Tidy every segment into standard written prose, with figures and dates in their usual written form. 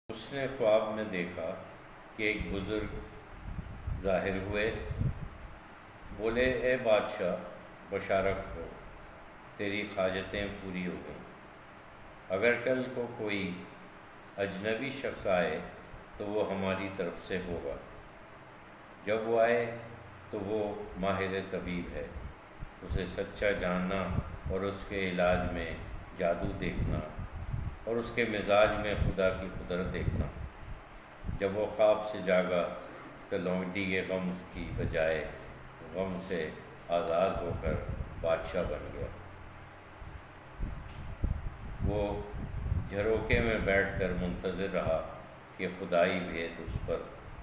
اس نے خواب میں دیکھا کہ ایک بزرگ ظاہر ہوئے، بولے اے بادشاہ بشارت ہو، تیری حاجتیں پوری ہو گئیں۔ اگر کل کو کوئی اجنبی شخص آئے تو وہ ہماری طرف سے ہوگا، جب وہ آئے تو وہ ماہر طبیب ہے، اسے سچا جاننا اور اس کے علاج میں جادو دیکھنا اور اس کے مزاج میں خدا کی قدرت دیکھنا۔ جب وہ خواب سے جاگا تو لونڈی کے غم کی بجائے غم سے آزاد ہو کر بادشاہ بن گیا۔ وہ جھروکے میں بیٹھ کر منتظر رہا کہ خدائی بھید اس پر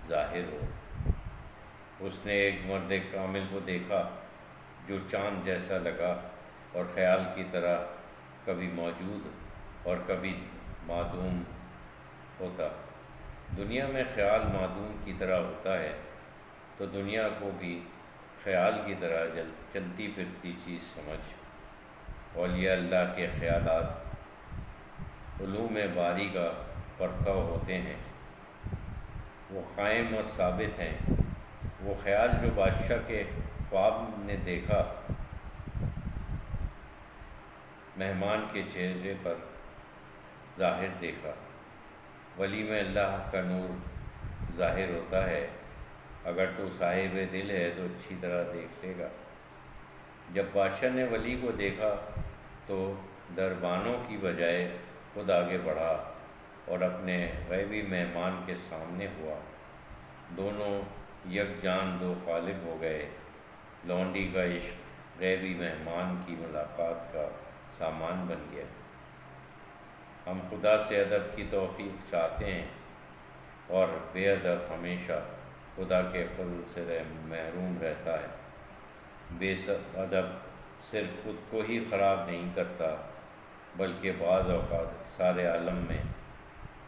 ظاہر ہو۔ اس نے ایک مرد کامل کو دیکھا جو چاند جیسا لگا اور خیال کی طرح کبھی موجود اور کبھی معدوم ہوتا۔ دنیا میں خیال معدوم کی طرح ہوتا ہے تو دنیا کو بھی خیال کی طرح چلتی پھرتی چیز سمجھ۔ اولیاء اللہ کے خیالات علوم باری کا پرتو ہوتے ہیں، وہ قائم اور ثابت ہیں۔ وہ خیال جو بادشاہ کے خواب نے دیکھا، مہمان کے چہرے پر ظاہر دیکھا۔ ولی میں اللہ کا نور ظاہر ہوتا ہے، اگر تو صاحب دل ہے تو اچھی طرح دیکھ لے گا۔ جب بادشاہ نے ولی کو دیکھا تو دربانوں کی بجائے خود آگے بڑھا اور اپنے غیبی مہمان کے سامنے ہوا۔ دونوں یکجان دو قالب ہو گئے۔ لونڈی کا عشق غیبی مہمان کی ملاقات کا سامان بن گیا۔ ہم خدا سے ادب کی توفیق چاہتے ہیں اور بے ادب ہمیشہ خدا کے فضل سے محروم رہتا ہے۔ بے ادب صرف خود کو ہی خراب نہیں کرتا بلکہ بعض اوقات سارے عالم میں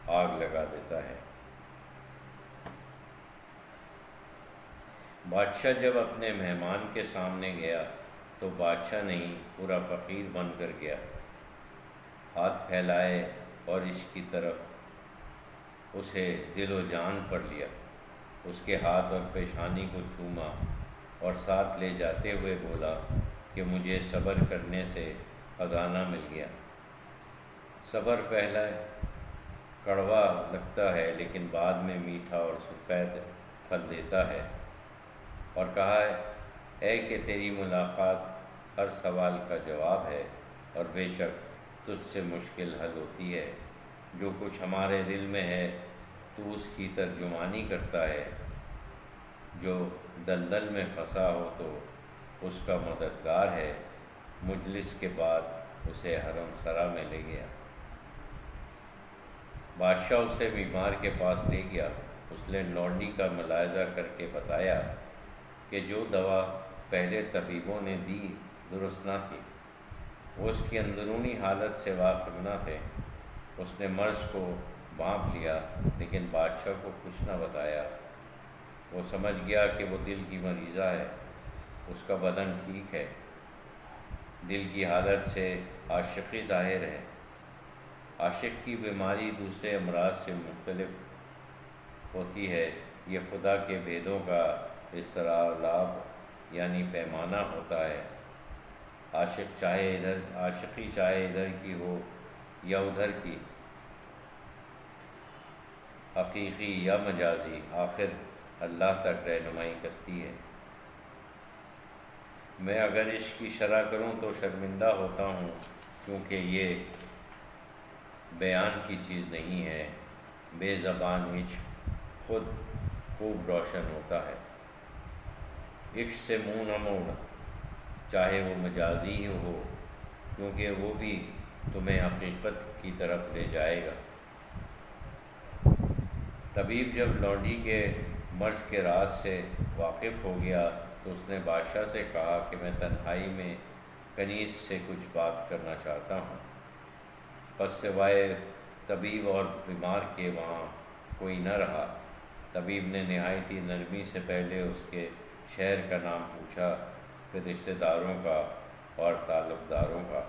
آگ لگا دیتا ہے۔ بادشاہ جب اپنے مہمان کے سامنے گیا تو بادشاہ نہیں پورا فقیر بن کر گیا۔ ہاتھ پھیلائے اور اس کی طرف اسے دل و جان پر لیا، اس کے ہاتھ اور پیشانی کو چوما اور ساتھ لے جاتے ہوئے بولا کہ مجھے صبر کرنے سے خزانہ مل گیا۔ صبر پہلے کڑوا لگتا ہے لیکن بعد میں میٹھا اور سفید پھل دیتا ہے۔ اور کہا ہے کہ تیری ملاقات ہر سوال کا جواب ہے اور بے شک تجھ سے مشکل حل ہوتی ہے۔ جو کچھ ہمارے دل میں ہے تو اس کی ترجمانی کرتا ہے، جو دلدل میں پھنسا ہو تو اس کا مددگار ہے۔ مجلس کے بعد اسے حرم سرا میں لے گیا۔ بادشاہ اسے بیمار کے پاس لے گیا۔ اس نے لونڈی کا ملاحظہ کر کے بتایا کہ جو دوا پہلے طبیبوں نے دی درست نہ تھی، وہ اس کی اندرونی حالت سے واقف نہ تھے۔ اس نے مرض کو بھانپ لیا لیکن بادشاہ کو کچھ نہ بتایا۔ وہ سمجھ گیا کہ وہ دل کی مریضہ ہے، اس کا بدن ٹھیک ہے۔ دل کی حالت سے عاشقی ظاہر ہے۔ عاشق کی بیماری دوسرے امراض سے مختلف ہوتی ہے، یہ خدا کے بھیدوں کا استرلاب یعنی پیمانہ ہوتا ہے۔ عاشقی چاہے ادھر کی ہو یا ادھر کی، حقیقی یا مجازی، آخر اللہ تک رہنمائی کرتی ہے۔ میں اگر عشق کی شرح کروں تو شرمندہ ہوتا ہوں، کیونکہ یہ بیان کی چیز نہیں ہے۔ بے زبان عشق خود خوب روشن ہوتا ہے۔ عشق سے منہ نہ موڑ، چاہے وہ مجازی ہی ہو، کیونکہ وہ بھی تمہیں حقیقت کی طرف لے جائے گا۔ طبیب جب لونڈی کے مرض کے راز سے واقف ہو گیا تو اس نے بادشاہ سے کہا کہ میں تنہائی میں کنیز سے کچھ بات کرنا چاہتا ہوں۔ پس سوائے طبیب اور بیمار کے وہاں کوئی نہ رہا۔ طبیب نے نہایت ہی نرمی سے پہلے اس کے شہر کا نام پوچھا، پھر رشتہ داروں کا اور تعلق داروں کا،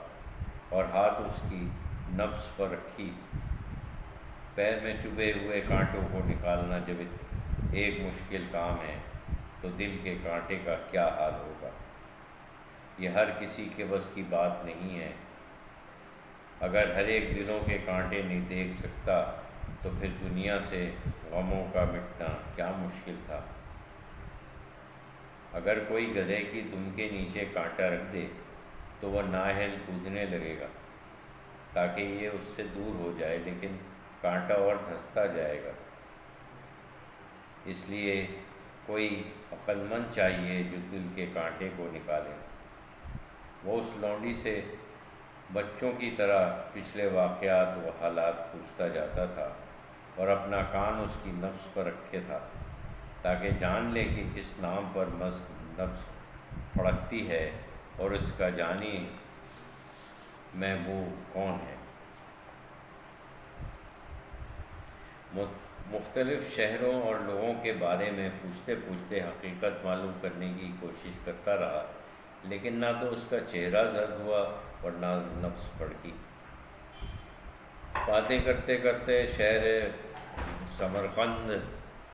اور ہاتھ اس کی نبض پر رکھی۔ پیر میں چبھے ہوئے کانٹوں کو نکالنا جب ایک مشکل کام ہے تو دل کے کانٹے کا کیا حال ہوگا۔ یہ ہر کسی کے بس کی بات نہیں ہے۔ اگر ہر ایک دلوں کے کانٹے نہیں دیکھ سکتا تو پھر دنیا سے غموں کا مٹنا کیا مشکل تھا۔ اگر کوئی گدھے کی دم کے نیچے کانٹا رکھ دے تو وہ نااہل کودنے لگے گا تاکہ یہ اس سے دور ہو جائے، لیکن کانٹا اور دھنستا جائے گا۔ اس لیے کوئی عقل مند چاہیے جو دل کے کانٹے کو نکالے۔ وہ اس لونڈی سے بچوں کی طرح پچھلے واقعات و حالات پوچھتا جاتا تھا اور اپنا کان اس کی نبض پر رکھے تھا تاکہ جان لے کہ کس نام پر نبض پھڑکتی ہے اور اس کا جانی محبوب کون ہے۔ مختلف شہروں اور لوگوں کے بارے میں پوچھتے پوچھتے حقیقت معلوم کرنے کی کوشش کرتا رہا، لیکن نہ تو اس کا چہرہ زرد ہوا اور نہ نبض بڑھکی۔ باتیں کرتے کرتے شہر سمرقند